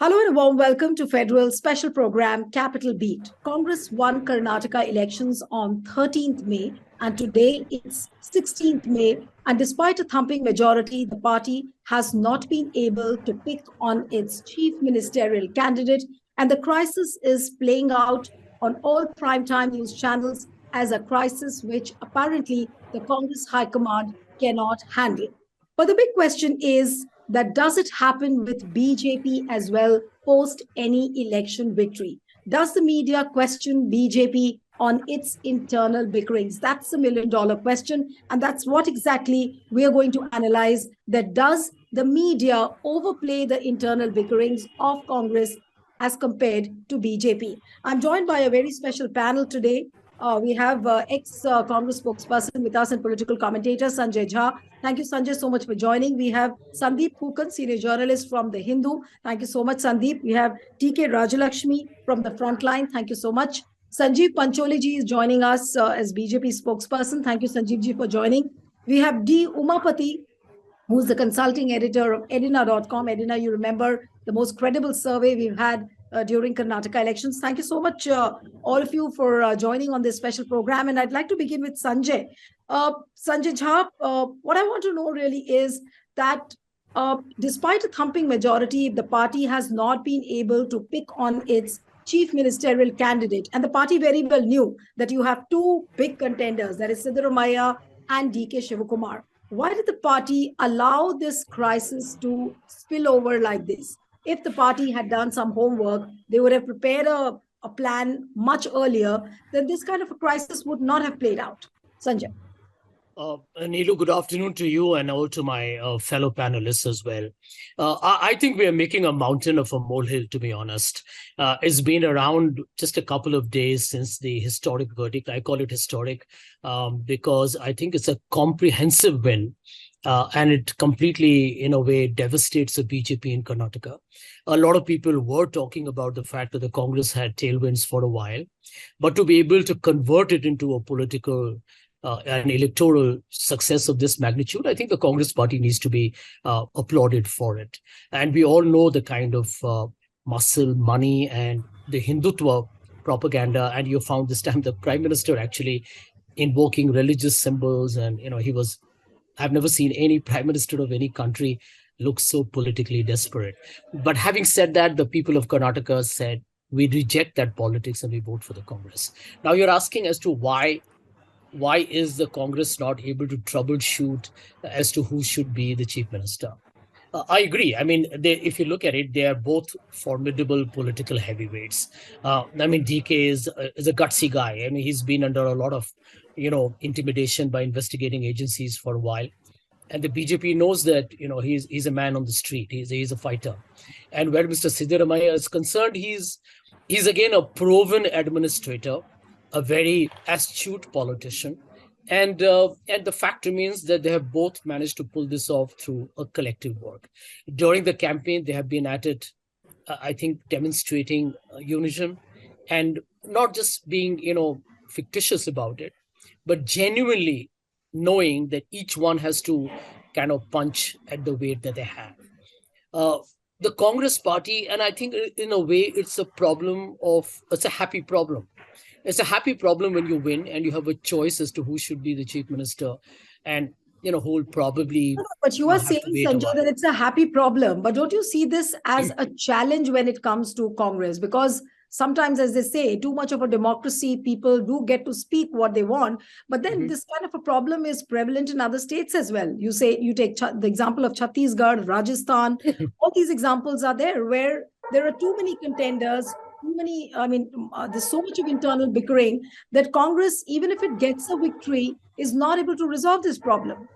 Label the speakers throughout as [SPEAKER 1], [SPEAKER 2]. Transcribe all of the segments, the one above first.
[SPEAKER 1] Hello and a warm welcome to Federal Special Program Capital Beat. Congress won Karnataka elections on 13th May and today it's 16th May. And despite a thumping majority, the party has not been able to pick on its chief ministerial candidate. And the crisis is playing out on all primetime news channels as a crisis which apparently the Congress High Command cannot handle. But the big question is that does it happen with BJP as well post any election victory? Does the media question BJP on its internal bickerings? That's the $1 million question. And that's what exactly we are going to analyze. That does the media overplay the internal bickerings of Congress as compared to BJP? I'm joined by a very special panel today. We have ex-Congress spokesperson with us and political commentator Sanjay Jha. Thank you, Sanjay, so much for joining. We have Sandeep Phukan, senior journalist from The Hindu. Thank you so much, Sandeep. We have TK Rajalakshmi from The Frontline. Thank you so much. Sanjeev Pancholi ji is joining us as BJP spokesperson. Thank you, Sanjeev ji, for joining. We have D. Umapati, who's the consulting editor of Edina.com. Edina, you remember the most credible survey we've had during Karnataka elections. Thank you so much, all of you, for joining on this special program. And I'd like to begin with Sanjay. Sanjay Jha, what I want to know really is that despite a thumping majority, the party has not been able to pick on its chief ministerial candidate. And the party very well knew that you have two big contenders, that is Siddaramaiah and DK Shivakumar. Why did the party allow this crisis to spill over like this? If the party had done some homework, they would have prepared a plan much earlier, then this kind of a crisis would not have played out. Sanjay.
[SPEAKER 2] Neelu, good afternoon to you and all to my fellow panelists as well. I think we are making a mountain of a molehill, to be honest. It's been around just a couple of days since the historic verdict. I call it historic because I think it's a comprehensive win. And it completely, in a way, devastates the BJP in Karnataka. A lot of people were talking about the fact that the Congress had tailwinds for a while, but to be able to convert it into a political and electoral success of this magnitude, I think the Congress party needs to be applauded for it. And we all know the kind of muscle, money, and the Hindutva propaganda. And you found this time the Prime Minister actually invoking religious symbols. And, I've never seen any prime minister of any country look so politically desperate. But having said that, the people of Karnataka said, we reject that politics and we vote for the Congress. Now you're asking as to why is the Congress not able to troubleshoot as to who should be the chief minister? I agree. I mean, if you look at it, they are both formidable political heavyweights. DK is a gutsy guy. I mean, he's been under a lot of intimidation by investigating agencies for a while. And the BJP knows that, he's a man on the street. He's a fighter. And where Mr. Siddaramaiah is concerned, he's again a proven administrator, a very astute politician. And the fact remains that they have both managed to pull this off through a collective work. During the campaign, they have been at it, I think, demonstrating unison and not just being, fictitious about it, but genuinely knowing that each one has to kind of punch at the weight that they have. The Congress party, and I think in a way it's a happy problem. It's a happy problem when you win and you have a choice as to who should be the chief minister and, who will probably...
[SPEAKER 1] But you are saying, Sanjay, that it's a happy problem. But don't you see this as a challenge when it comes to Congress? Because sometimes, as they say, too much of a democracy, people do get to speak what they want. But then this kind of a problem is prevalent in other states as well. You take the example of Chhattisgarh, Rajasthan. All these examples are there where there are too many contenders, there's so much of internal bickering that Congress, even if it gets a victory, is not able to resolve this problem.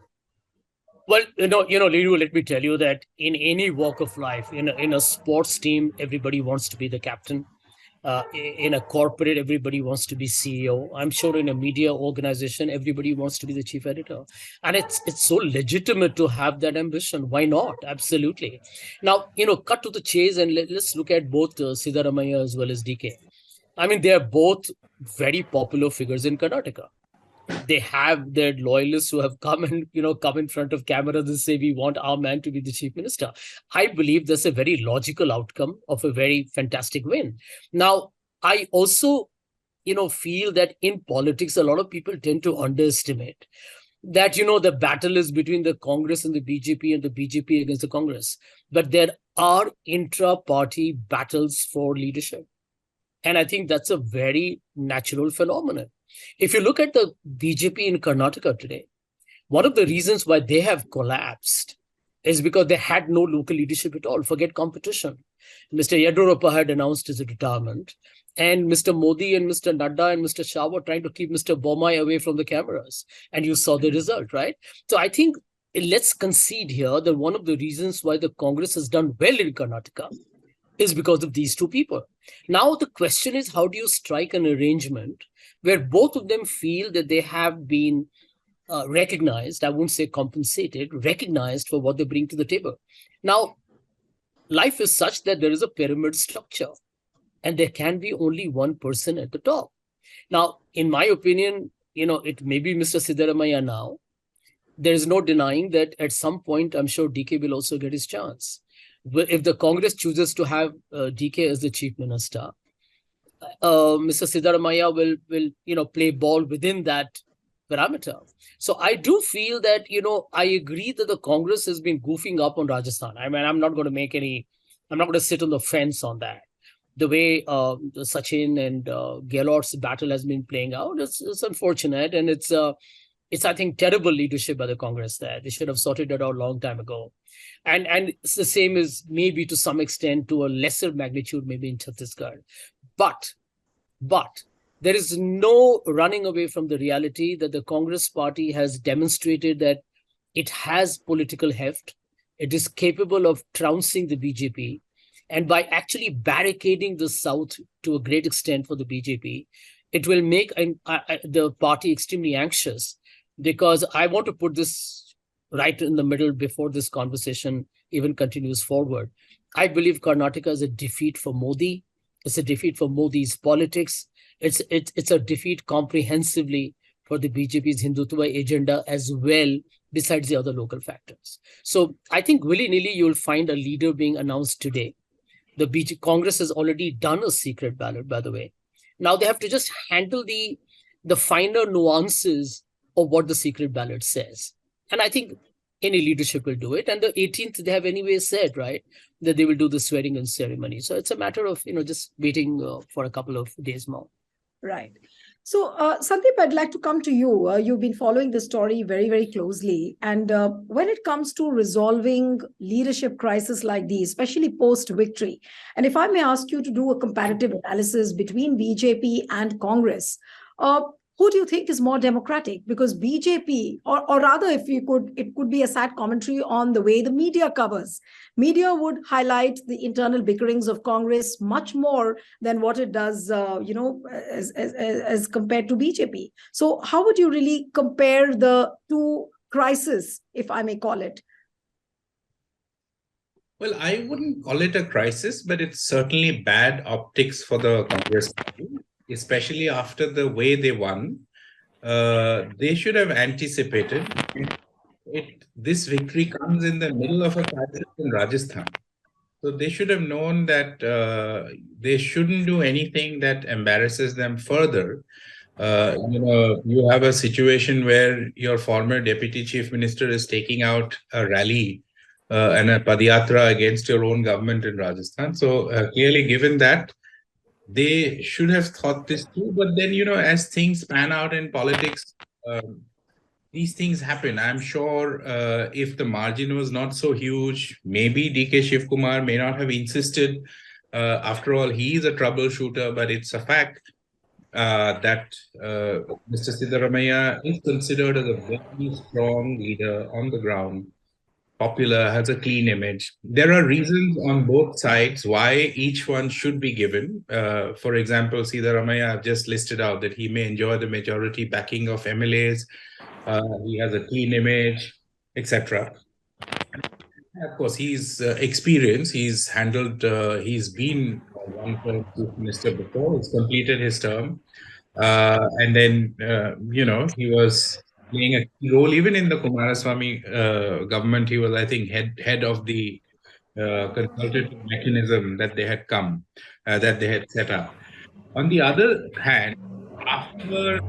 [SPEAKER 2] Well, Liru, let me tell you that in any walk of life, in a sports team, everybody wants to be the captain. In a corporate, everybody wants to be CEO. I'm sure in a media organization, everybody wants to be the chief editor. And it's so legitimate to have that ambition. Why not? Absolutely. Now, cut to the chase and let's look at both Siddaramaiah as well as DK. I mean, they are both very popular figures in Karnataka. they have their loyalists who have come and, come in front of cameras and say, we want our man to be the chief minister. I believe that's a very logical outcome of a very fantastic win. Now, I also, feel that in politics, a lot of people tend to underestimate that, the battle is between the Congress and the BJP and the BJP against the Congress. But there are intra-party battles for leadership. And I think that's a very natural phenomenon. If you look at the BJP in Karnataka today, one of the reasons why they have collapsed is because they had no local leadership at all. Forget competition. Mr. Yedurappa had announced his retirement, and Mr. Modi and Mr. Nadda and Mr. Shah were trying to keep Mr. Bommai away from the cameras. And you saw the result, right? So I think let's concede here that one of the reasons why the Congress has done well in Karnataka is because of these two people. Now, the question is, how do you strike an arrangement where both of them feel that they have been recognized, I won't say compensated, recognized for what they bring to the table? Now, life is such that there is a pyramid structure and there can be only one person at the top. Now, in my opinion, it may be Mr. Siddaramaiah now. There is no denying that at some point, I'm sure DK will also get his chance. If the Congress chooses to have DK as the chief minister, Mr. Siddaramaiah will play ball within that parameter. So I do feel that, I agree that the Congress has been goofing up on Rajasthan. I mean, I'm not going to sit on the fence on that. The way Sachin and Gehlot's battle has been playing out, it's unfortunate. And it's, I think, terrible leadership by the Congress there. They should have sorted it out a long time ago. And it's the same as maybe to some extent, to a lesser magnitude, maybe in Chhattisgarh. But there is no running away from the reality that the Congress party has demonstrated that it has political heft. It is capable of trouncing the BJP. And by actually barricading the South to a great extent for the BJP, it will make the party extremely anxious, because I want to put this right in the middle before this conversation even continues forward. I believe Karnataka is a defeat for Modi. It's a defeat for Modi's politics. It's a defeat comprehensively for the BJP's Hindutva agenda as well, besides the other local factors. So I think willy-nilly you'll find a leader being announced today. The Congress has already done a secret ballot, by the way. Now they have to just handle the finer nuances of what the secret ballot says. And I think any leadership will do it. And the 18th, they have anyway said, right, that they will do the swearing-in ceremony. So it's a matter of, just waiting for a couple of days more.
[SPEAKER 1] Right. So, Sandeep, I'd like to come to you. You've been following the story very, very closely. And when it comes to resolving leadership crises like these, especially post-victory, and if I may ask you to do a comparative analysis between BJP and Congress, who do you think is more democratic? Because BJP, or rather, if you could, it could be a sad commentary on the way the media covers. Media would highlight the internal bickerings of Congress much more than what it does, as compared to BJP. So how would you really compare the two crises, if I may call it?
[SPEAKER 3] Well, I wouldn't call it a crisis, but it's certainly bad optics for the Congress party, especially after the way they won. They should have anticipated this victory comes in the middle of a crisis in Rajasthan. So they should have known that they shouldn't do anything that embarrasses them further. You have a situation where your former deputy chief minister is taking out a rally and a padayatra against your own government in Rajasthan. So clearly, given that, they should have thought this through. But then, as things pan out in politics, these things happen. I'm sure if the margin was not so huge, maybe DK Shivakumar may not have insisted. After all, he is a troubleshooter, but it's a fact that Mr. Siddaramaiah is considered as a very strong leader on the ground, popular, has a clean image. There are reasons on both sides why each one should be given. For example, Siddaramaiah, I've just listed out that he may enjoy the majority backing of MLAs. He has a clean image, etc. Of course, he's experienced. He's handled. He's been one term chief minister before. He's completed his term. And then, he was playing a key role even in the Kumaraswamy government. He was, I think, head of the consultative mechanism that they had that they had set up. On the other hand, after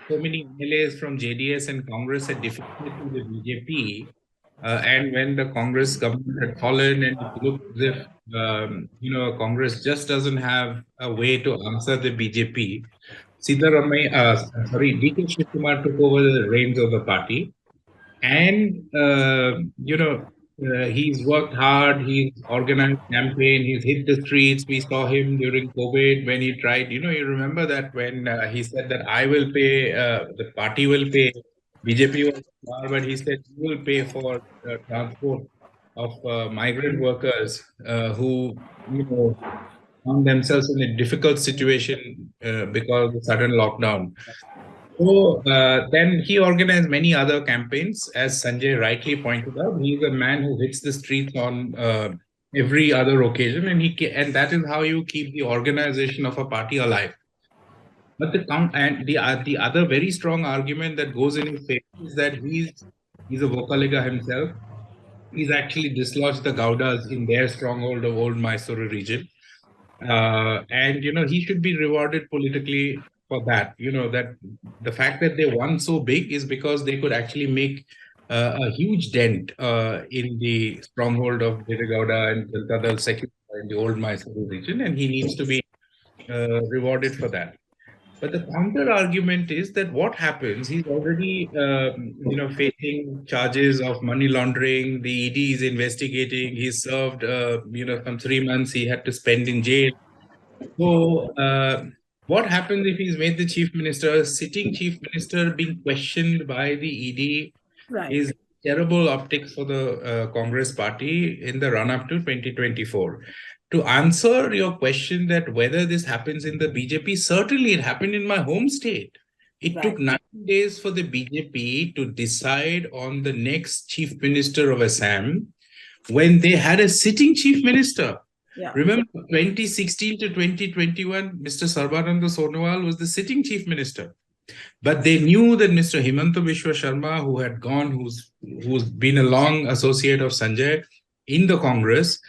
[SPEAKER 3] so many MLAs from JDS and Congress had defected to the BJP, and when the Congress government had fallen, and it looked as if Congress just doesn't have a way to answer the BJP, DK Shivakumar took over the reins of the party, and he's worked hard. He's organized campaign. He's hit the streets. We saw him during COVID when he tried. You remember that when he said that I will pay, the party will pay. BJP was far, but he said he will pay for transport of migrant workers who found themselves in a difficult situation because of the sudden lockdown. So then he organized many other campaigns, as Sanjay rightly pointed out. He's a man who hits the streets on every other occasion, and that is how you keep the organization of a party alive. But the other very strong argument that goes in his favor is that he's a Vocaliga himself. He's actually dislodged the Gaudas in their stronghold of old Mysore region. And he should be rewarded politically for that. That the fact that they won so big is because they could actually make a huge dent in the stronghold of Devegowda and Janata Secular in the old Mysore region, and he needs to be rewarded for that. But the counter argument is that what happens? He's already, facing charges of money laundering. The ED is investigating. He's served, some 3 months he had to spend in jail. So, what happens if he's made the chief minister? Sitting chief minister being questioned by the ED is terrible optics for the Congress party in the run-up to 2024. To answer your question that whether this happens in the BJP, certainly it happened in my home state. It took 90 days for the BJP to decide on the next chief minister of Assam when they had a sitting chief minister. Yeah. Remember, 2016 to 2021, Mr. Sarbananda Sonowal was the sitting chief minister. But they knew that Mr. Himanta Biswa Sharma, who had gone, who's been a long associate of Sanjay in the Congress,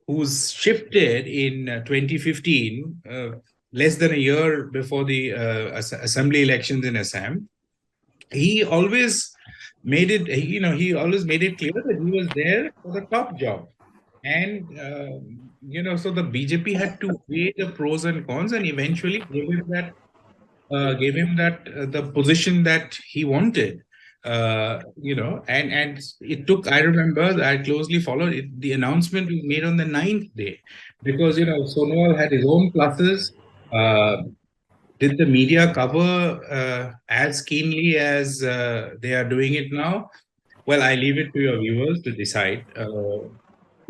[SPEAKER 3] who's shifted in 2015, less than a year before the assembly elections in Assam, he always made it, he always made it clear that he was there for the top job. And, so the BJP had to weigh the pros and cons and eventually gave him that the position that he wanted. And it took, I remember, I closely followed it. The announcement was made on the 9th day because, Sonowal had his own pluses. Did the media cover as keenly as they are doing it now? Well, I leave it to your viewers to decide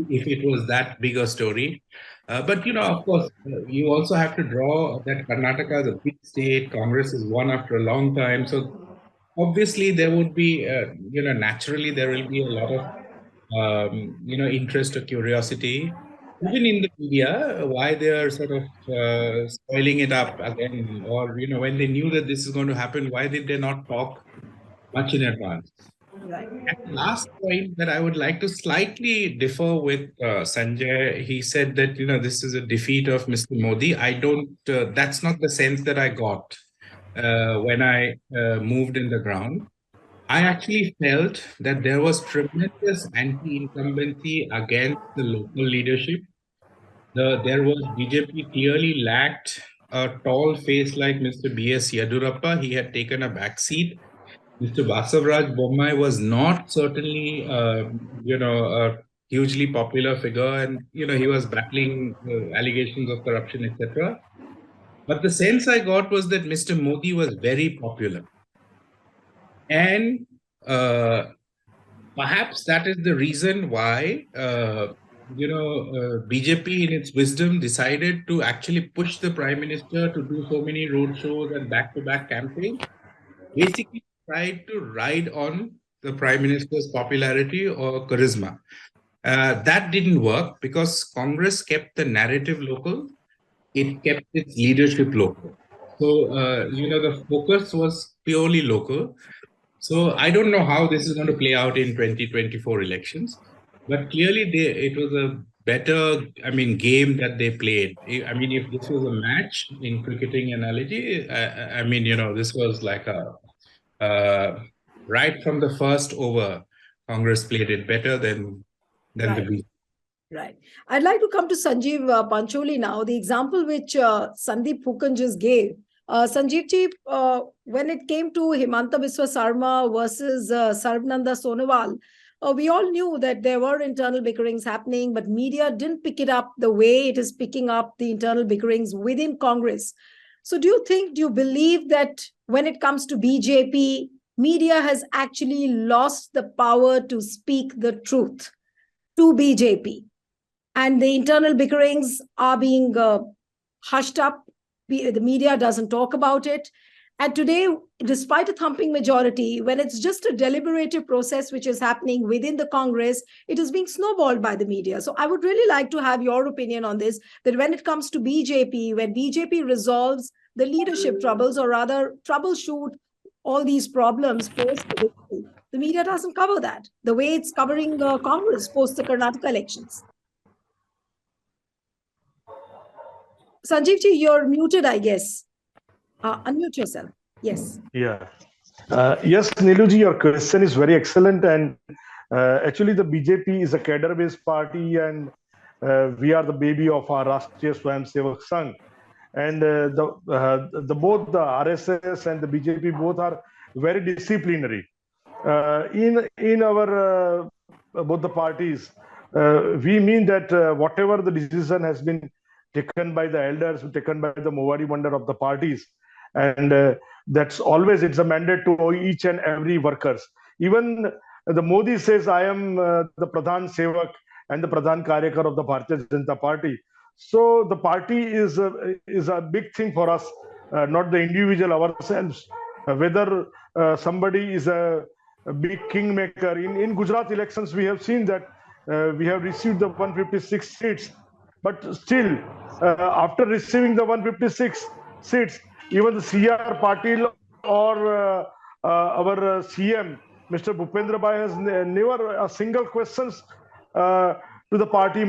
[SPEAKER 3] if it was that big a story. But, of course, you also have to draw that Karnataka is a big state. Congress is won after a long time. So obviously, there would be, naturally, there will be a lot of, interest or curiosity, even in the media, why they are sort of spoiling it up again. Or, when they knew that this is going to happen, why did they not talk much in advance? Right. And the last point that I would like to slightly differ with Sanjay, he said that, this is a defeat of Mr. Modi. I don't, that's not the sense that I got when I moved in the ground. I actually felt that there was tremendous anti-incumbency against the local leadership. There was BJP clearly lacked a tall face like Mr. B.S. Yadurappa. He had taken a back seat. Mr. Basavaraj Bommai was not certainly, a hugely popular figure, and he was battling allegations of corruption, etc. But the sense I got was that Mr. Modi was very popular, and perhaps that is the reason why BJP, in its wisdom, decided to actually push the Prime Minister to do so many roadshows and back-to-back campaigns. Basically, tried to ride on the Prime Minister's popularity or charisma. That didn't work because Congress kept the narrative local. It kept its leadership local. So, the focus was purely local. So I don't know how this is going to play out in 2024 elections, but clearly it was a better, game that they played. I mean, if this was a match in cricketing analogy, this was like right from the first over, Congress played it better than the
[SPEAKER 1] Right.
[SPEAKER 3] B.
[SPEAKER 1] Right. I'd like to come to Sanjeev Pancholi now. The example which Sandeep Phukan just gave. Sanjeev ji, when it came to Himanta Biswa Sarma versus Sarbananda Sonowal, we all knew that there were internal bickerings happening, but media didn't pick it up the way it is picking up the internal bickerings within Congress. So do you believe that when it comes to BJP, media has actually lost the power to speak the truth to BJP? And the internal bickerings are being hushed up. The media doesn't talk about it. And today, despite a thumping majority, when it's just a deliberative process which is happening within the Congress, it is being snowballed by the media. So I would really like to have your opinion on this, that when it comes to BJP, when BJP resolves the leadership troubles, or rather troubleshoot all these problems post the media doesn't cover that the way it's covering Congress post the Karnataka elections. Sanjeev ji, you're muted, I guess. Unmute yourself. Yes.
[SPEAKER 4] Yeah. Yes, Niluji, your question is very excellent. And actually, the BJP is a cadre-based party, and we are the baby of our Rashtriya Swayamsevak Sangh. And both the RSS and the BJP both are very disciplinary. In our both the parties, we mean that whatever the decision has been taken by the elders, taken by the Mowari Mandal of the parties, and that's always, it's a mandate to each and every workers. Even the Modi says, I am the Pradhan Sevak and the Pradhan Karyakar of the Bharatiya Janata Party. So the party is a big thing for us, not the individual ourselves. Whether somebody is a big kingmaker. In Gujarat elections, we have seen that we have received the 156 seats. But still, after receiving the 156 seats, even the CR Patil or our CM, Mr. Bhupendra Bhai, has never a single questions to the party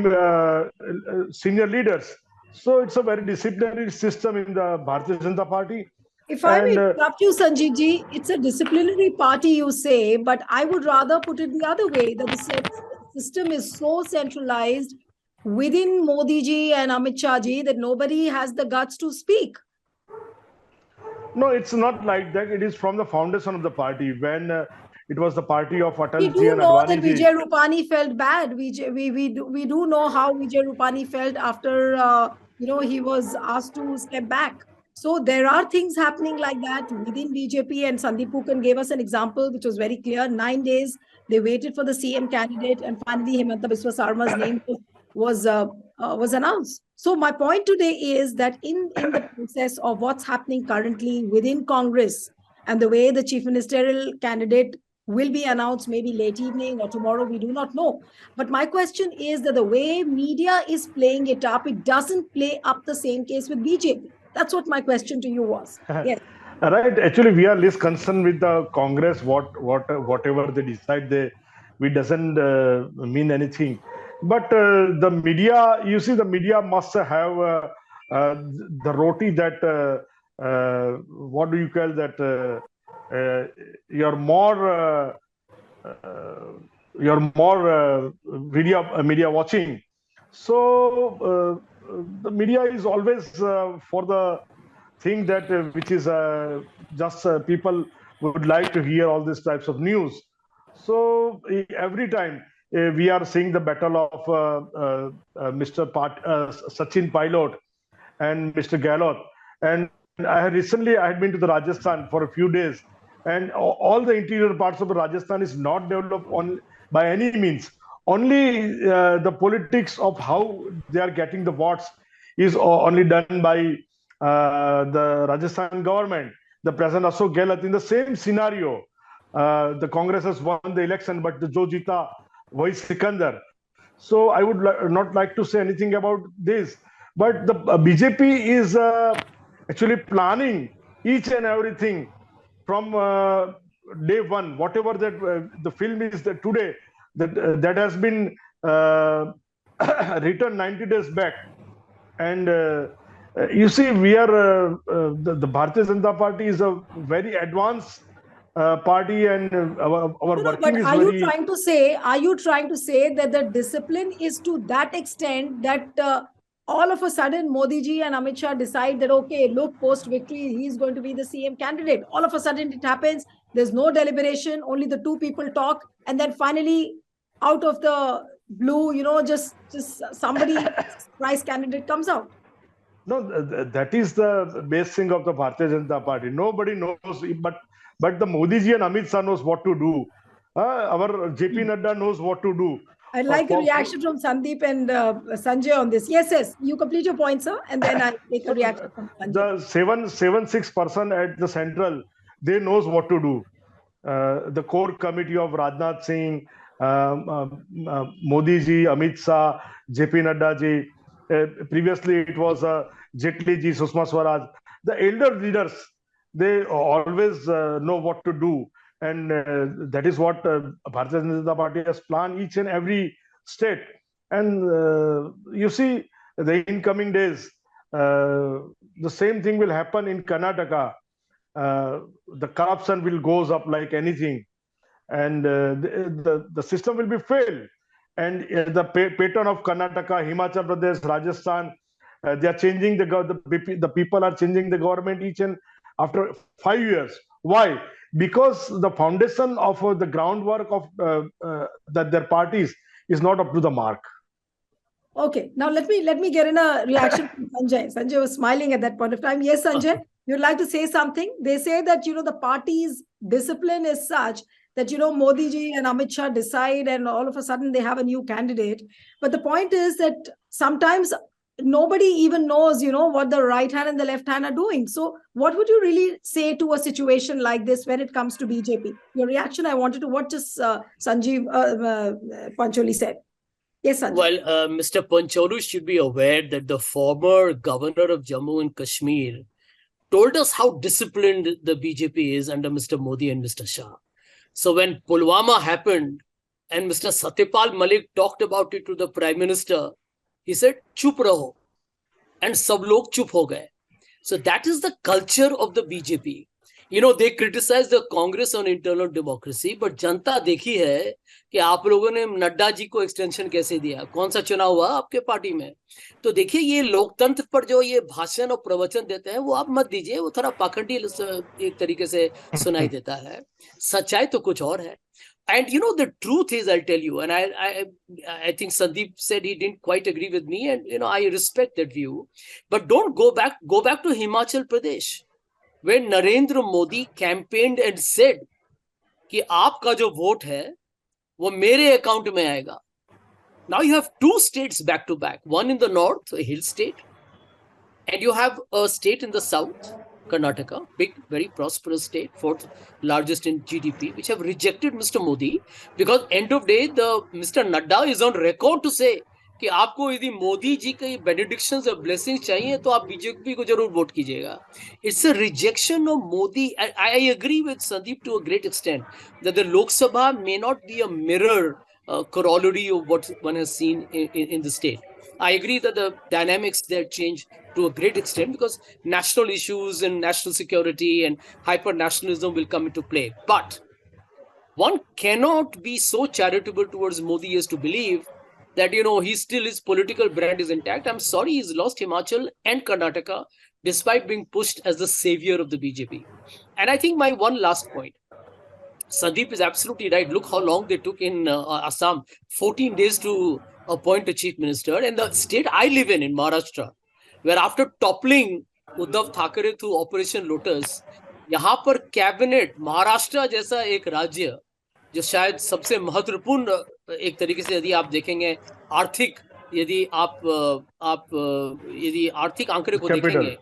[SPEAKER 4] senior leaders. So it's a very disciplinary system in the Bharatiya Janata Party.
[SPEAKER 1] If I may interrupt you, Sanjeev ji, it's a disciplinary party, you say, but I would rather put it the other way, that the system is so centralized within Modi ji and Amit Shah ji that nobody has the guts to speak.
[SPEAKER 4] No, it's not like that. It is from the foundation of the party. When it was the party of Atal ji and Advani ji.
[SPEAKER 1] We do know that Vijay Rupani felt bad. We do know how Vijay Rupani felt after he was asked to step back. So there are things happening like that within BJP, and Sandeep Phukan gave us an example which was very clear. 9 days they waited for the CM candidate, and finally Himanta Biswa Sarma's name was announced. So my point today is that in the process of what's happening currently within Congress, and the way the chief ministerial candidate will be announced maybe late evening or tomorrow, we do not know. But my question is that the way media is playing it up, it doesn't play up the same case with BJP. That's what my question to you was. Yes.
[SPEAKER 4] Right. Actually, we are less concerned with the Congress. Whatever they decide, we doesn't mean anything. But the media, you see, the media must have the roti that what do you call that? You're more media watching. So the media is always for the thing that which is just people would like to hear all these types of news. So every time we are seeing the battle of Mr. Sachin Pilot and Mr. Gehlot. And I had been to the Rajasthan for a few days, and all the interior parts of the Rajasthan is not developed by any means. Only the politics of how they are getting the votes is only done by the Rajasthan government. The President Ashok Gehlot, in the same scenario, the Congress has won the election, but the Jo Jita Wahi Sikandar. So I would not like to say anything about this, but the BJP is actually planning each and everything from day one, whatever that the film is that today, that has been written 90 days back. And you see, we are the Bharatiya Janata Party is a very advanced party, and our
[SPEAKER 1] No,
[SPEAKER 4] working
[SPEAKER 1] but
[SPEAKER 4] is
[SPEAKER 1] are you
[SPEAKER 4] very.
[SPEAKER 1] trying to say that the discipline is to that extent that all of a sudden Modi ji and Amit Shah decide that, okay, look, post victory, he's going to be the CM candidate. All of a sudden it happens. There's no deliberation. Only the two people talk. And then finally, out of the blue, just somebody, surprise candidate comes out.
[SPEAKER 4] No, that is the base thing of the Bharatiya Janata Party. Nobody knows, but the Modi ji and Amit Shah knows what to do. Our JP Nadda knows what to do.
[SPEAKER 1] I'd like a reaction from Sandeep and Sanjay on this. Yes. You complete your point, sir, and then I take a reaction from Sanjay.
[SPEAKER 4] The 6% at the central, they knows what to do. The core committee of Rajnath Singh, Modi ji, Amit Shah, JP Nadda ji. Previously, it was Jetli ji, Sushma Swaraj. The elder leaders, they always know what to do. And that is what Bharatiya Janata Party has planned each and every state. And you see, the incoming days, the same thing will happen in Karnataka. The corruption will goes up like anything, and the system will be failed. And the pattern of Karnataka, Himachal Pradesh, Rajasthan, they are changing the people are changing the government each and after 5 years. Why? Because the foundation of the groundwork of that their parties is not up to the mark.
[SPEAKER 1] Okay, now let me get in a reaction from Sanjay. Sanjay was smiling at that point of time. Yes, Sanjay, you'd like to say something? They say that the party's discipline is such that Modi ji and Amit Shah decide, and all of a sudden they have a new candidate. But the point is that sometimes nobody even knows, what the right hand and the left hand are doing. So what would you really say to a situation like this when it comes to BJP? Your reaction, I wanted to what just Sanjeev Pancholi said. Yes, Sanjay.
[SPEAKER 2] Well, Mr. Pancholu should be aware that the former governor of Jammu and Kashmir told us how disciplined the BJP is under Mr. Modi and Mr. Shah. So when Pulwama happened and Mr. Satyapal Malik talked about it to the Prime Minister, he said, "Chup raho." And sab log chup ho gaye. So that is the culture of the BJP. They criticize the Congress on internal democracy, but जनता देखी है कि आप लोगों ने नड्डा जी को extension कैसे दिया, कौन सा चुनाव हुआ आपके पार्टी में. तो देखिए, ये लोकतंत्र पर जो ये भाषण और प्रवचन देते हैं वो आप मत दीजिए, वो थोड़ा पाखंडी एक तरीके से सुनाई देता है. सच्चाई तो कुछ और है. And the truth is, I'll tell you, and I think Sandeep said he didn't quite agree with me, and I respect that view. But don't go back to Himachal Pradesh, when Narendra Modi campaigned and said कि आपका जो vote है वो मेरे account में आएगा. Now you have two states back to back, one in the north, a hill state, and you have a state in the south, Karnataka, big, very prosperous state, fourth largest in GDP, which have rejected Mr. Modi because end of day, the Mr. Nadda is on record to say कि आपको यदि मोदी जी के benedictions और blessings चाहिए तो आप BJP को जरूर वोट कीजिएगा. It's a rejection of Modi. I agree with Sandeep to a great extent that the Lok Sabha may not be a mirror corollary of what one has seen in the state. I agree that the dynamics there change to a great extent because national issues and national security and hyper-nationalism will come into play. But one cannot be so charitable towards Modi as to believe that, his political brand is intact. I'm sorry, he's lost Himachal and Karnataka despite being pushed as the savior of the BJP. And I think my one last point, Sandeep is absolutely right. Look how long they took in Assam, 14 days to appoint a chief minister. And the state I live in Maharashtra, where after toppling Uddhav Thackeray through Operation Lotus, यहाँ पर cabinet Maharashtra जैसा एक राज्य जो शायद सबसे महत्वपूर्ण एक तरीके से यदि आप देखेंगे आर्थिक यदि आर्थिक आंकड़े को देखेंगे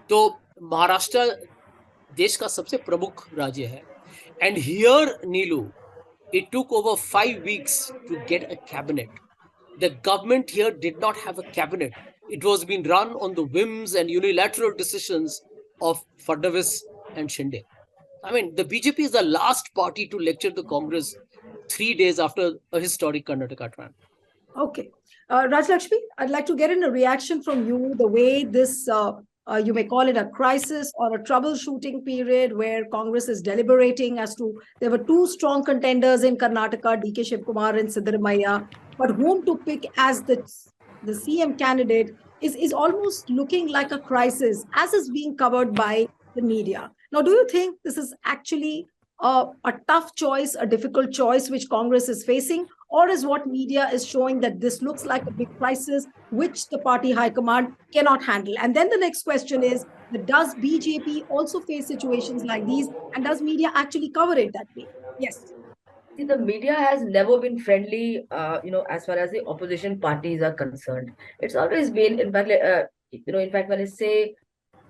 [SPEAKER 2] तो महाराष्ट्र देश का सबसे प्रमुख राज्य है. And here, Neelu, it took over 5 weeks to get a cabinet. The government here did not have a cabinet. It was being run on the whims and unilateral decisions of Fadnavis and Shinde. I mean, the BJP is the last party to lecture the Congress 3 days after a historic Karnataka triumph.
[SPEAKER 1] Okay. Rajlakshmi, I'd like to get in a reaction from you, the way this, you may call it a crisis or a troubleshooting period where Congress is deliberating as to, there were two strong contenders in Karnataka, DK Shivakumar and Siddaramaiah, but whom to pick as the CM candidate is almost looking like a crisis, as is being covered by the media. Now, do you think this is actually a tough choice, a difficult choice which Congress is facing, or is what media is showing that this looks like a big crisis which the party high command cannot handle? And then the next question is, does BJP also face situations like these, and does media actually cover it that way? Yes.
[SPEAKER 5] See, the media has never been friendly, as far as the opposition parties are concerned. It's always been, in fact, in fact, when I say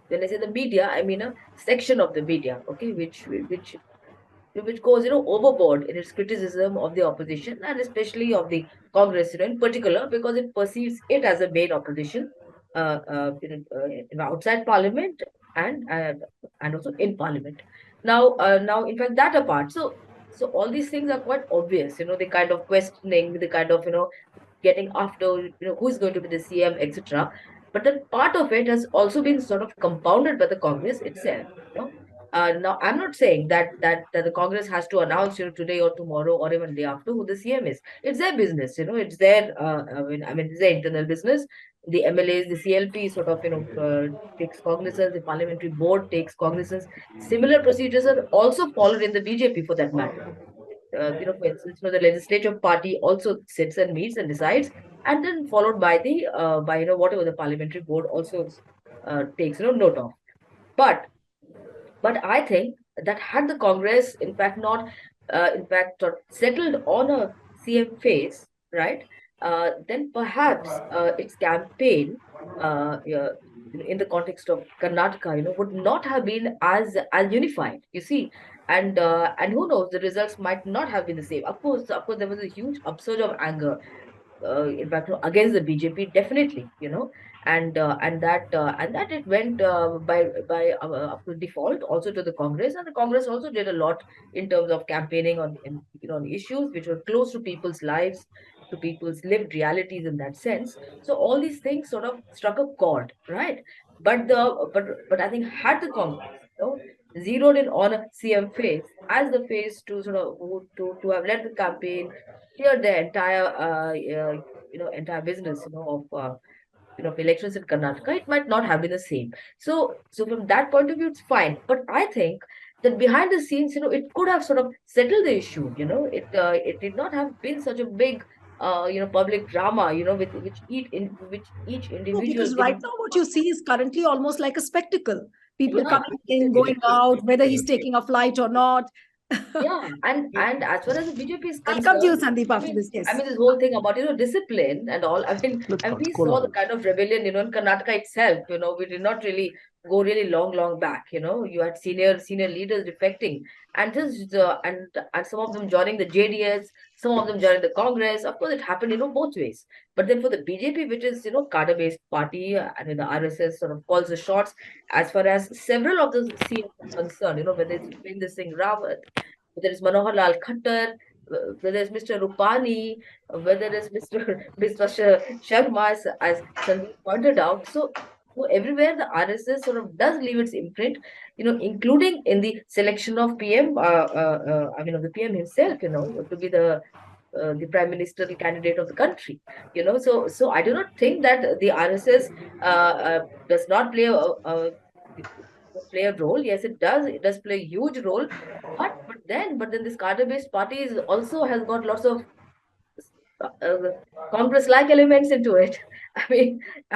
[SPEAKER 5] the media, I mean a section of the media, okay, which goes, overboard in its criticism of the opposition and especially of the Congress, in particular, because it perceives it as a main opposition, outside Parliament and also in Parliament. Now, in fact, that apart, so all these things are quite obvious, the kind of questioning, the kind of, getting after, who's going to be the CM, etc. But then part of it has also been sort of compounded by the Congress itself. Now, I'm not saying that the Congress has to announce, today or tomorrow or even day after who the CM is. It's their business, it's their, it's their internal business. The MLAs, the CLP sort of, takes cognizance. The parliamentary board takes cognizance. Similar procedures are also followed in the BJP for that matter. For instance, the legislative party also sits and meets and decides, and then followed by the whatever the parliamentary board also takes note of. But I think that had the Congress, in fact, not, settled on a CM phase, right? Then perhaps its campaign, in the context of Karnataka, would not have been as unified. You see, and who knows, the results might not have been the same. Of course, there was a huge upsurge of anger, in fact, against the BJP, definitely, and that it went by up to default also to the Congress, and the Congress also did a lot in terms of campaigning on issues which were close to people's lives, to people's lived realities in that sense. So all these things sort of struck a chord, right? But I think had the Congress, zeroed in on a CM phase as the phase to sort of to have led the campaign, clear the entire business, of elections in Karnataka, it might not have been the same. So from that point of view, it's fine. But I think that behind the scenes, it could have sort of settled the issue. It did not have been such a big, public drama, which each individual.
[SPEAKER 1] No, because right now what you see is currently almost like a spectacle. People
[SPEAKER 5] Yeah.
[SPEAKER 1] coming in, going out, whether he's taking a flight or not.
[SPEAKER 5] Yeah, and as far as the BJP is
[SPEAKER 1] I'll
[SPEAKER 5] concerned,
[SPEAKER 1] come to you, Sandeep, after this. Yes.
[SPEAKER 5] I mean, this whole thing about discipline and all. I mean, and we saw the kind of rebellion, in Karnataka itself. We did not really go really long back. You had senior leaders defecting, and this and some of them joining the JDS, some of them joining the Congress. Of course, it happened, both ways. But then for the BJP, which is cadre-based party, and the RSS sort of calls the shots as far as several of the CMs are concerned. Whether it's Vipendra Singh Rawat, whether it's Manohar Lal Khattar, whether it's Mr. Rupani, whether it's Mr. Sharma, as Sandeep pointed out. So everywhere the RSS sort of does leave its imprint, including in the selection of PM, of the PM himself, to be the prime ministerial candidate of the country. So I do not think that the RSS does not play a role. Yes, it does. It does play a huge role. But then this cadre-based party also has got lots of Congress-like elements into it. I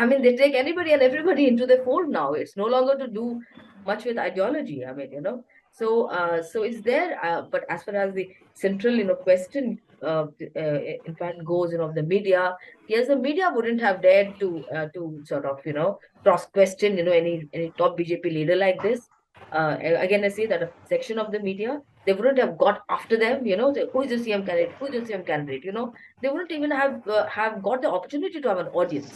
[SPEAKER 5] mean, they take anybody and everybody into their fold now. It's no longer to do much with ideology. So it's there. But as far as the central, question, in fact, goes, of the media, yes, the media wouldn't have dared to sort of, cross-question, any top BJP leader like this. Again, I say that a section of the media they wouldn't have got after them, who is the CM candidate, who is the CM candidate, they wouldn't even have got the opportunity to have an audience.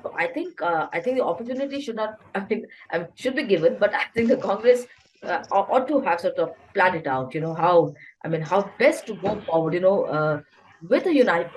[SPEAKER 5] So I think the opportunity should not, should be given, but I think the Congress ought to have sort of planned it out, how best to go forward, with a unified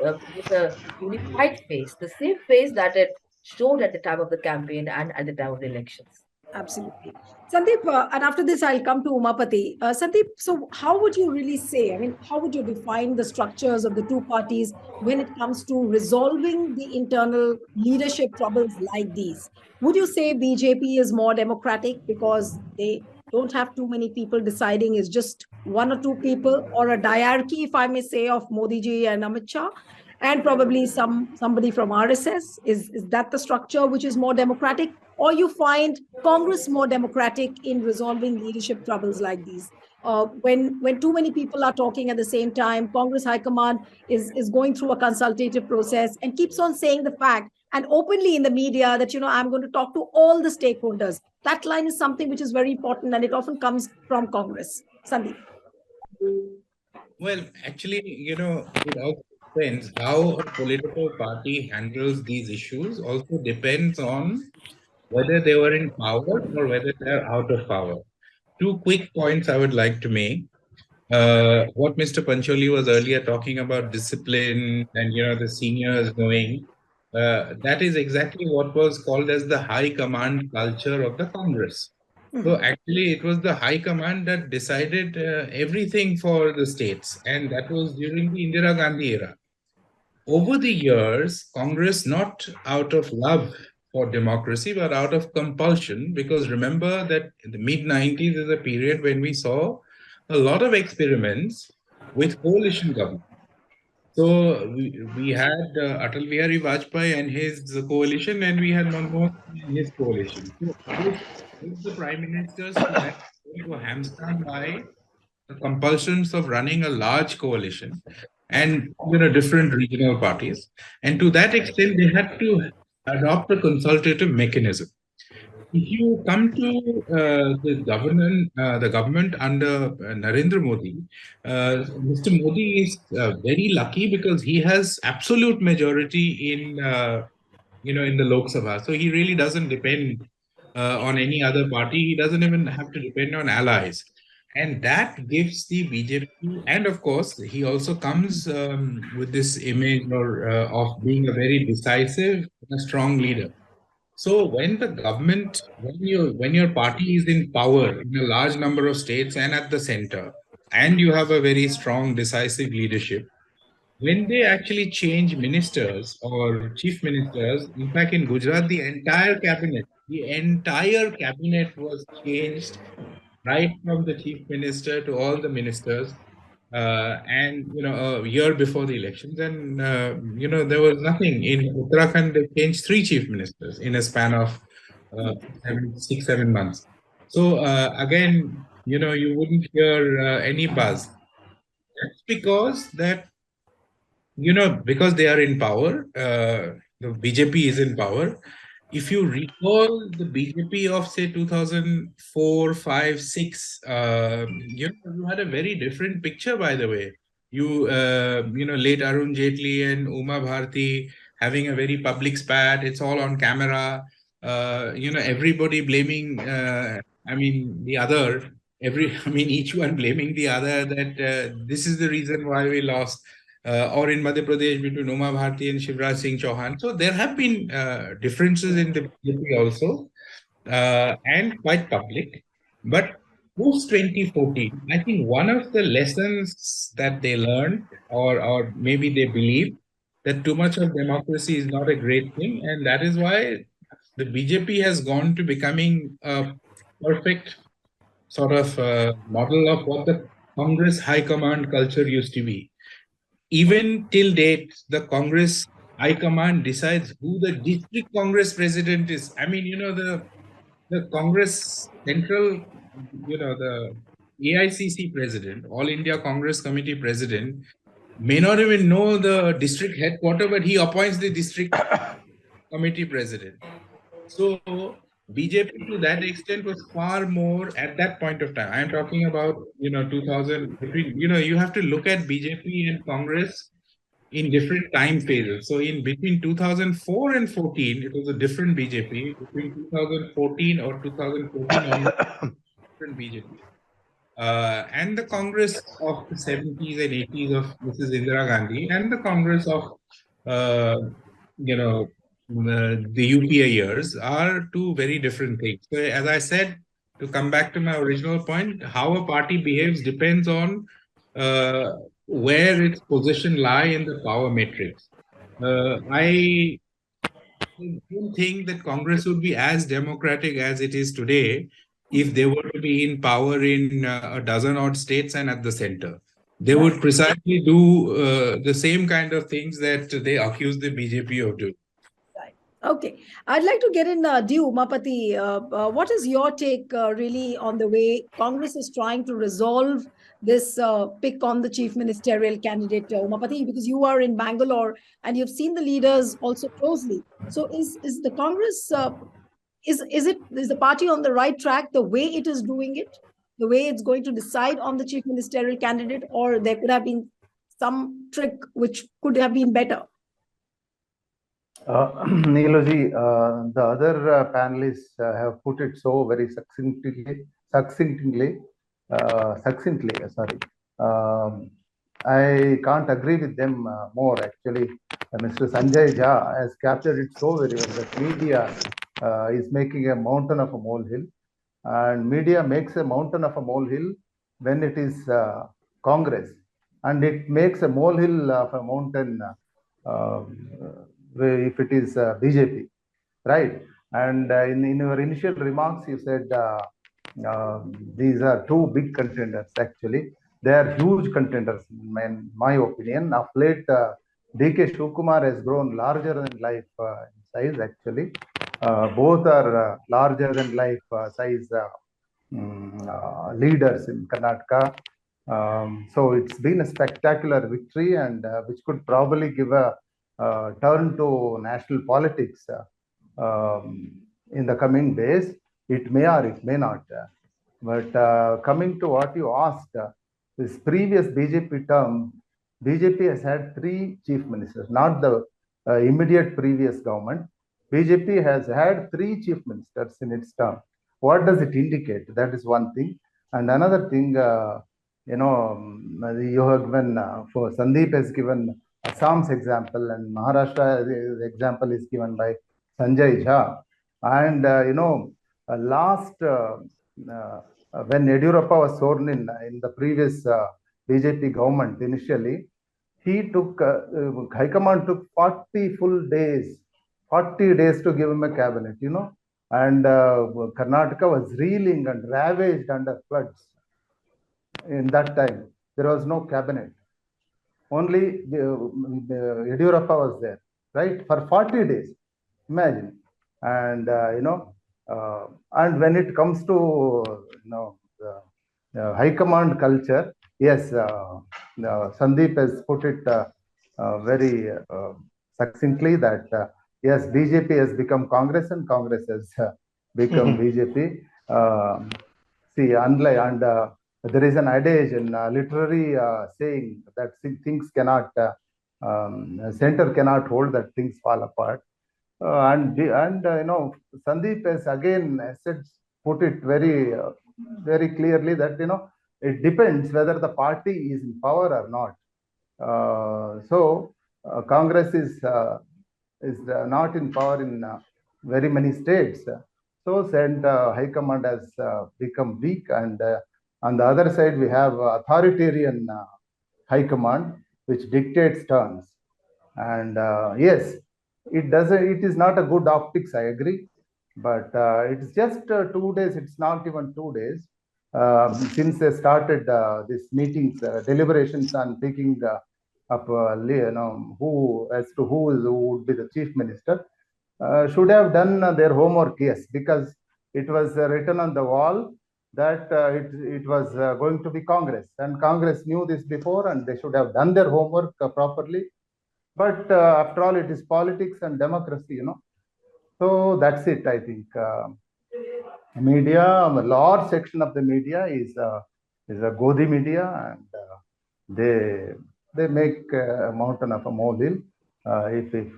[SPEAKER 5] face, the same face that it showed at the time of the campaign and at the time of the elections.
[SPEAKER 1] Absolutely. Sandeep, and after this, I'll come to Umapati. Sandeep, so how would you really say, I mean, how would you define the structures of the two parties when it comes to resolving the internal leadership troubles like these? Would you say BJP is more democratic because they don't have too many people deciding, is just one or two people, or a diarchy, if I may say, of Modi ji and Amit Shah? And probably somebody from RSS. Is that the structure which is more democratic? Or you find Congress more democratic in resolving leadership troubles like these? When too many people are talking at the same time, Congress High Command is going through a consultative process and keeps on saying the fact and openly in the media that, I'm going to talk to all the stakeholders. That line is something which is very important, and it often comes from Congress. Sandeep.
[SPEAKER 3] Well, actually, it also depends how a political party handles these issues, also depends on whether they were in power or whether they're out of power. Two quick points I would like to make. What Mr. Pancholi was earlier talking about discipline and, the seniors knowing, that is exactly what was called as the high command culture of the Congress. So actually, it was the high command that decided everything for the states, and that was during the Indira Gandhi era. Over the years, Congress, not out of love for democracy, but out of compulsion, because remember that in the mid-90s is a period when we saw a lot of experiments with coalition government. So we had Atal Bihari Vajpayee and his coalition, and we had Manmohan Singh and his coalition. So both the prime ministers were hamstrung by the compulsions of running a large coalition and different regional parties. And to that extent, they had to adopt a consultative mechanism. If you come to the government under Narendra Modi, Mr. Modi is very lucky because he has absolute majority in the Lok Sabha. So he really doesn't depend on any other party. He doesn't even have to depend on allies. And that gives the BJP, and of course, he also comes with this image of being a very decisive and a strong leader. So when the government, when your party is in power in a large number of states and at the center, and you have a very strong, decisive leadership, when they actually change ministers or chief ministers, in fact, in Gujarat, the entire cabinet was changed, right from the chief minister to all the ministers. And a year before the elections, and there was nothing in Uttarakhand. They changed 3 chief ministers in a span of 7 months. So again, you wouldn't hear any buzz. That's because because they are in power. The BJP is in power. If you recall the BJP of say 2004, 5, 6, you had a very different picture. By the way, late Arun Jaitley and Uma Bharti having a very public spat. It's all on camera. Everybody blaming. The other. Each one blaming the other that this is the reason why we lost. Or in Madhya Pradesh between Uma Bharti and Shivraj Singh Chauhan. So there have been differences in the BJP also, and quite public. But post 2014, I think one of the lessons that they learned, or maybe they believe, that too much of democracy is not a great thing, and that is why the BJP has gone to becoming a perfect sort of model of what the Congress high command culture used to be. Even till date, the Congress High Command decides who the district Congress president is. The Congress Central, the AICC president, All India Congress Committee president, may not even know the district headquarters, but he appoints the district committee president. So BJP to that extent was far more at that point of time. I'm talking about, 2000, you have to look at BJP and Congress in different time phases. So in between 2004 and 14, it was a different BJP. Between 2014 or 2014 onwards, different BJP. And the Congress of the 70s and 80s of Mrs. Indira Gandhi and the Congress of, the UPA years are two very different things. So as I said, to come back to my original point, how a party behaves depends on where its position lie in the power matrix. I don't think that Congress would be as democratic as it is today if they were to be in power in a dozen odd states and at the center. They would precisely do the same kind of things that they accuse the BJP of doing.
[SPEAKER 1] Okay, I'd like to get in Umapati. What is your take really on the way Congress is trying to resolve this pick on the chief ministerial candidate, Umapati, because you are in Bangalore and you've seen the leaders also closely. So is the Congress, is the party on the right track the way it is doing it, the way it's going to decide on the chief ministerial candidate, or there could have been some trick which could have been better?
[SPEAKER 6] Neeloji, the other panelists have put it so very succinctly. I can't agree with them more actually. Mr. Sanjay Jha has captured it so very well that media is making a mountain of a molehill, and media makes a mountain of a molehill when it is Congress, and it makes a molehill of a mountain if it is BJP, right? And in your initial remarks, you said these are two big contenders. Actually, they are huge contenders, in my opinion. Of late, DK Shivakumar has grown larger than life in size. Actually, both are larger than life size leaders in Karnataka. So it's been a spectacular victory, and which could probably give a turn to national politics in the coming days. It may or it may not. But coming to what you asked, this previous BJP term, BJP has had 3 chief ministers, not the immediate previous government. BJP has had 3 chief ministers in its term. What does it indicate? That is one thing. And another thing, you have given, for Sandeep has given Assam's example, and Maharashtra example is given by Sanjay Jha. And, last, when Yediyurappa was sworn in the previous BJP government initially, he took, High Command took 40 full days, 40 days to give him a cabinet, and Karnataka was reeling and ravaged under floods. In that time, there was no cabinet. Only Yediyurappa was there, right? For 40 days, imagine. And, and when it comes to, the high command culture, yes, Sandeep has put it very succinctly that, yes, BJP has become Congress and Congress has become BJP. See, unlike, and there is an adage in literary saying that things cannot, center cannot hold, that things fall apart. Sandeep has again put it very, very clearly that, it depends whether the party is in power or not. Congress is not in power in very many states. So, High Command has become weak, and on the other side, we have authoritarian High Command, which dictates terms. And yes, it is not a good optics, I agree. But it's just 2 days, it's not even 2 days since they started these meetings, deliberations on picking up, who would be the chief minister. Should have done their homework, yes, because it was written on the wall that it was going to be Congress, and Congress knew this before, and they should have done their homework properly. But after all, it is politics and democracy, So that's it, I think. Media, a large section of the media is a Godi media, and they make a mountain of a molehill if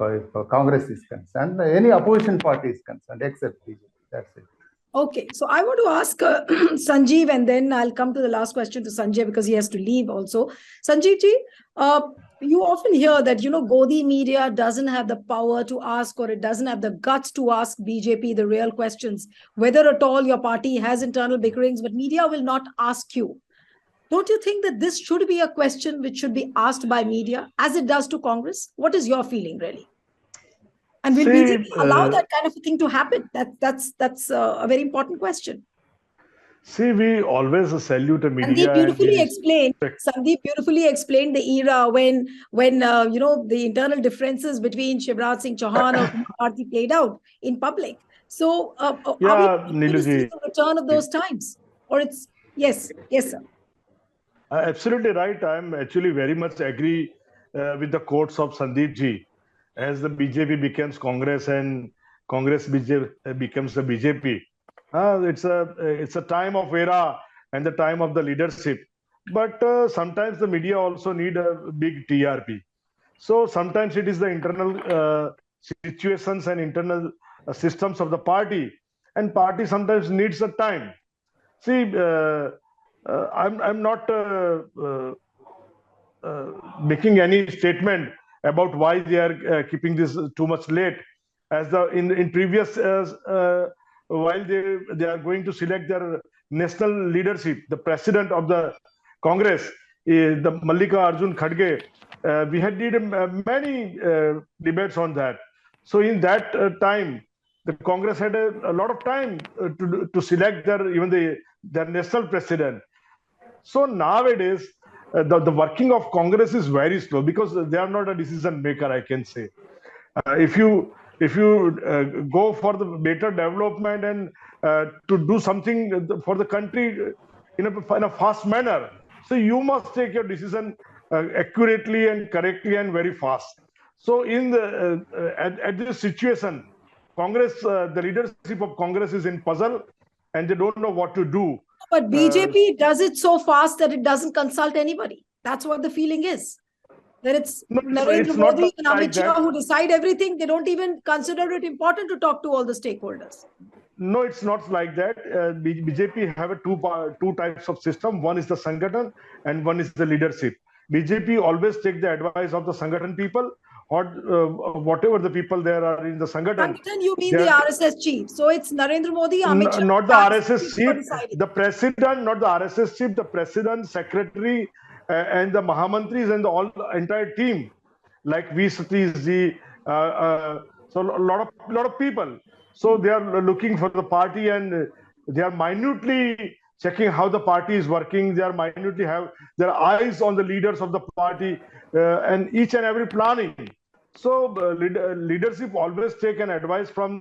[SPEAKER 6] Congress is concerned, any opposition party is concerned, except BJP. That's it.
[SPEAKER 1] Okay, so I want to ask Sanjeev, and then I'll come to the last question to Sanjay because he has to leave also. Sanjeev ji, you often hear that, Godi media doesn't have the power to ask, or it doesn't have the guts to ask BJP the real questions, whether at all your party has internal bickerings, but media will not ask you. Don't you think that this should be a question which should be asked by media as it does to Congress? What is your feeling really? And will BJP allow that kind of a thing to happen? That's a very important question.
[SPEAKER 4] See, we always salute the media.
[SPEAKER 1] Sandeep beautifully explained the era when the internal differences between Shivraj Singh Chauhan or Kumar Bharti played out in public. So, are we going to see the return of those times? Or it's yes, sir.
[SPEAKER 4] Absolutely right. I'm actually very much agree with the quotes of Sandeep ji. As the BJP becomes Congress and Congress becomes the BJP, it's a time of era and the time of the leadership. But sometimes the media also need a big TRP. So sometimes it is the internal situations and internal systems of the party, and party sometimes needs a time. See, I'm not making any statement about why they are keeping this too much late. As in previous while they are going to select their national leadership, the president of the Congress, the Mallika Arjun Khadge, we had did many debates on that. So in that time, the Congress had a lot of time to select their national president. So nowadays, the working of Congress is very slow because they are not a decision maker, I can say. If you go for the better development and to do something for the country in a fast manner, so you must take your decision accurately and correctly and very fast. So at this situation, Congress, the leadership of Congress is in puzzle and they don't know what to do.
[SPEAKER 1] But BJP does it so fast that it doesn't consult anybody. That's what the feeling is. That it's Narendra Modi and Amit Shah who decide everything. They don't even consider it important to talk to all the stakeholders.
[SPEAKER 4] No, it's not like that. BJP have two types of system. One is the Sangathan and one is the leadership. BJP always take the advice of the Sangathan people, or whatever the people there are in the Sangathan.
[SPEAKER 1] Sangathan, you mean the RSS chief. So it's Narendra Modi, Amit Shah.
[SPEAKER 4] Not the RSS chief, the president, not the RSS chief, the president, secretary, and the Mahamantris and the entire team, like V. Satish ji, so a lot of people. So they are looking for the party and they are minutely checking how the party is working. They are minutely have their eyes on the leaders of the party and each and every planning. So leadership always take an advice from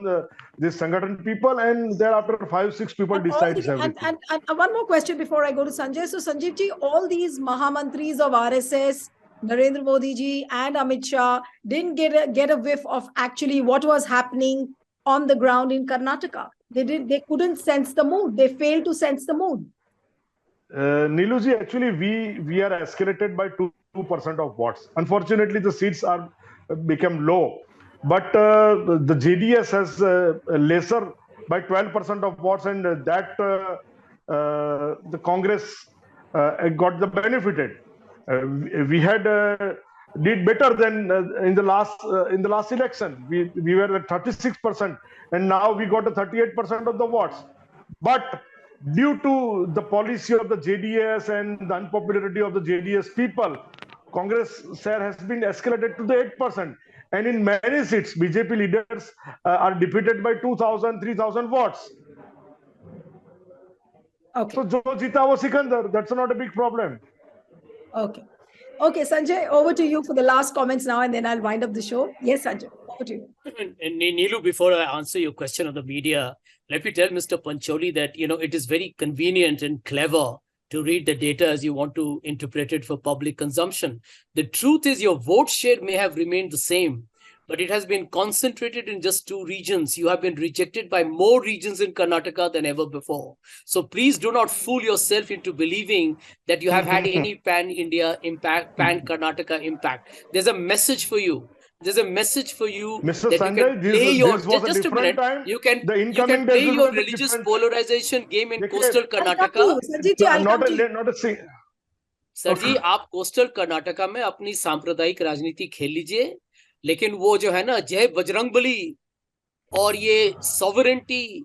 [SPEAKER 4] this Sangathan people, and thereafter 5-6 people decide everything.
[SPEAKER 1] And one more question before I go to Sanjay. So Sanjeev ji, all these Mahamantris of RSS, Narendra Modi ji and Amit Shah didn't get a whiff of actually what was happening on the ground in Karnataka. They couldn't sense the mood. They failed to sense the mood.
[SPEAKER 4] Niluji, actually we are escalated by 2% of votes. Unfortunately, the seats are become low, but the JDS has lesser by 12% of votes, and that the Congress got the benefited. We had did better than in the last election. We were at 36%, and now we got 38% of the votes. But due to the policy of the JDS and the unpopularity of the JDS people, Congress share has been escalated to the 8%. And in many seats, BJP leaders are defeated by 2,000, 3,000 votes.
[SPEAKER 1] Okay.
[SPEAKER 4] So, Jo Jita wo Sikandar, that's not a big problem.
[SPEAKER 1] Okay. Okay, Sanjay, over to you for the last comments now, and then I'll wind up the show. Yes, Sanjay, over to you.
[SPEAKER 2] And Neelu, before I answer your question on the media, let me tell Mr. Pancholi that, it is very convenient and clever to read the data as you want to interpret it for public consumption. The truth is your vote share may have remained the same, but it has been concentrated in just 2 regions. You have been rejected by more regions in Karnataka than ever before. So please do not fool yourself into believing that you have had any pan-India impact, pan-Karnataka impact. There's a message for you. There's a message for you
[SPEAKER 4] Mr.
[SPEAKER 2] that
[SPEAKER 4] Sanjay,
[SPEAKER 2] you can play your,
[SPEAKER 4] this was a
[SPEAKER 2] just a minute,
[SPEAKER 4] different time.
[SPEAKER 2] you can
[SPEAKER 4] incoming
[SPEAKER 2] play
[SPEAKER 4] days will
[SPEAKER 2] your
[SPEAKER 4] be
[SPEAKER 2] religious
[SPEAKER 4] different.
[SPEAKER 2] polarization game in
[SPEAKER 4] देखिए,
[SPEAKER 2] coastal
[SPEAKER 1] I'll come
[SPEAKER 2] Karnataka.
[SPEAKER 1] to you, Sanjeev ji, I'll come to you.
[SPEAKER 4] Not a
[SPEAKER 2] sir ji, आप coastal Karnataka में अपनी सांप्रदायिक राजनीति खेल लीजिए, लेकिन वो जो है ना, जय बजरंगबली और ये सॉवरेंटी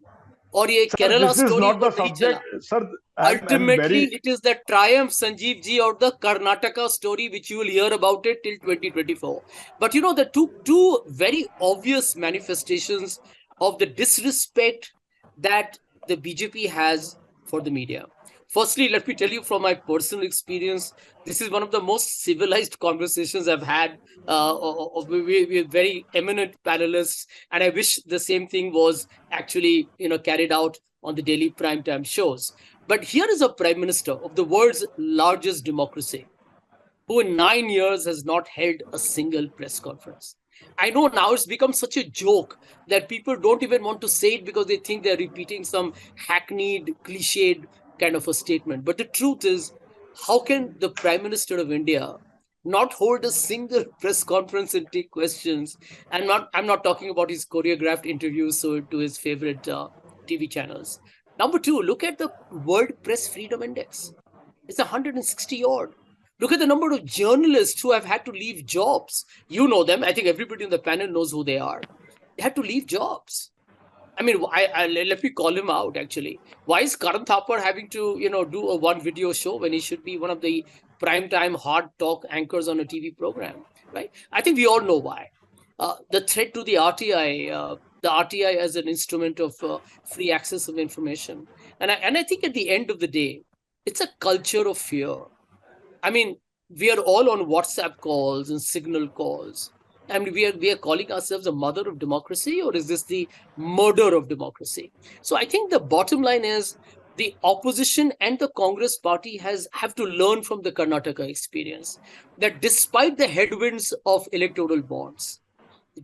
[SPEAKER 2] और ये केरला स्टोरी वो नहीं चला. Ultimately, it is the triumph, Sanjeev ji, of the Karnataka story, which you will hear about it till 2024. But you know, the two very obvious manifestations of the disrespect that the BJP has for the media. Firstly, let me tell you from my personal experience, this is one of the most civilized conversations I've had with very eminent panelists, and I wish the same thing was actually, carried out on the daily primetime shows. But here is a prime minister of the world's largest democracy, who in 9 years has not held a single press conference. I know now it's become such a joke that people don't even want to say it because they think they're repeating some hackneyed, cliched kind of a statement. But the truth is, how can the Prime Minister of India not hold a single press conference and take questions? I'm not talking about his choreographed interviews to his favorite TV channels. Number 2, look at the World Press Freedom Index. It's 160 odd. Look at the number of journalists who have had to leave jobs. You know them. I think everybody on the panel knows who they are. They had to leave jobs. I mean, let me call him out, actually. Why is Karan Thapar having to, do a one video show when he should be one of the primetime hard talk anchors on a TV program, right? I think we all know why. The threat to the RTI as an instrument of free access of information. And I think at the end of the day, it's a culture of fear. I mean, we are all on WhatsApp calls and signal calls. I mean, we are calling ourselves the mother of democracy, or is this the murder of democracy? So I think the bottom line is the opposition and the Congress party have to learn from the Karnataka experience that despite the headwinds of electoral bonds,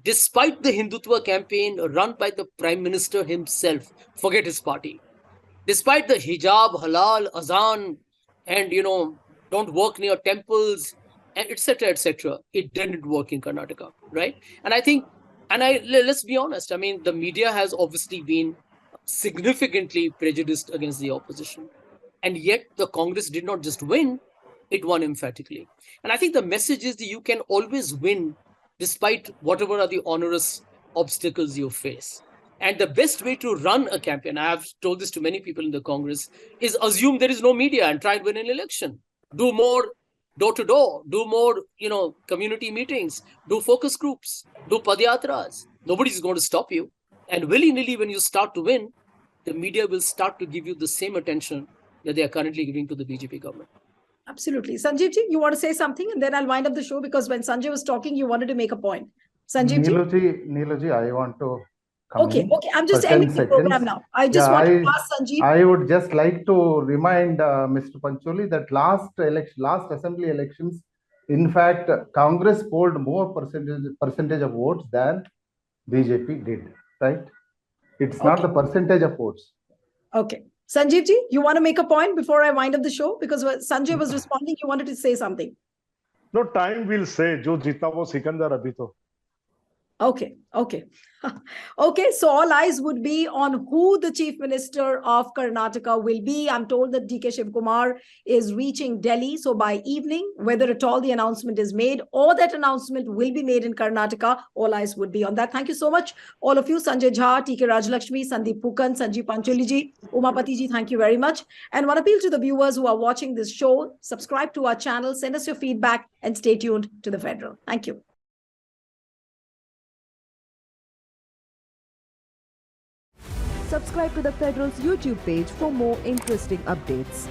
[SPEAKER 2] despite the Hindutva campaign run by the Prime Minister himself, forget his party, despite the hijab, halal, azan, and, don't work near temples, and etc., it didn't work in Karnataka, right? And I think, let's be honest, I mean, the media has obviously been significantly prejudiced against the opposition. And yet the Congress did not just win, it won emphatically. And I think the message is that you can always win despite whatever are the onerous obstacles you face. And the best way to run a campaign, I have told this to many people in the Congress, is assume there is no media and try and win an election. Do more door-to-door, do more, community meetings, do focus groups, do padyatras. Nobody's going to stop you. And willy-nilly, when you start to win, the media will start to give you the same attention that they are currently giving to the BJP government.
[SPEAKER 1] Absolutely. Sanjeev ji, you want to say something? And then I'll wind up the show, because when Sanjay was talking, you wanted to make a point. Sanjeev ji?
[SPEAKER 6] Neelu ji, I want to come
[SPEAKER 1] Okay,
[SPEAKER 6] in
[SPEAKER 1] I'm just
[SPEAKER 6] for
[SPEAKER 1] ending
[SPEAKER 6] 10
[SPEAKER 1] the program
[SPEAKER 6] seconds.
[SPEAKER 1] now. I just want to ask Sanjeev.
[SPEAKER 6] I would just like to remind Mr. Pancholi that last assembly elections, in fact, Congress polled more percentage of votes than BJP did, right? It's not the percentage of votes.
[SPEAKER 1] Okay. Sanjeev ji, you want to make a point before I wind up the show? Because Sanjay was responding, you wanted to say something.
[SPEAKER 4] No, time will say, jo jeeta wo Sikandar abhi to.
[SPEAKER 1] Okay. Okay, so all eyes would be on who the Chief Minister of Karnataka will be. I'm told that DK Shivakumar is reaching Delhi. So by evening, whether at all the announcement is made or that announcement will be made in Karnataka, all eyes would be on that. Thank you so much, all of you. Sanjay Jha, TK Rajalakshmi, Sandeep Pukan, Sanjeev Pancholi ji, Umapati ji, thank you very much. And one appeal to the viewers who are watching this show, subscribe to our channel, send us your feedback, and stay tuned to the Federal. Thank you.
[SPEAKER 7] Subscribe to the Federal's YouTube page for more interesting updates.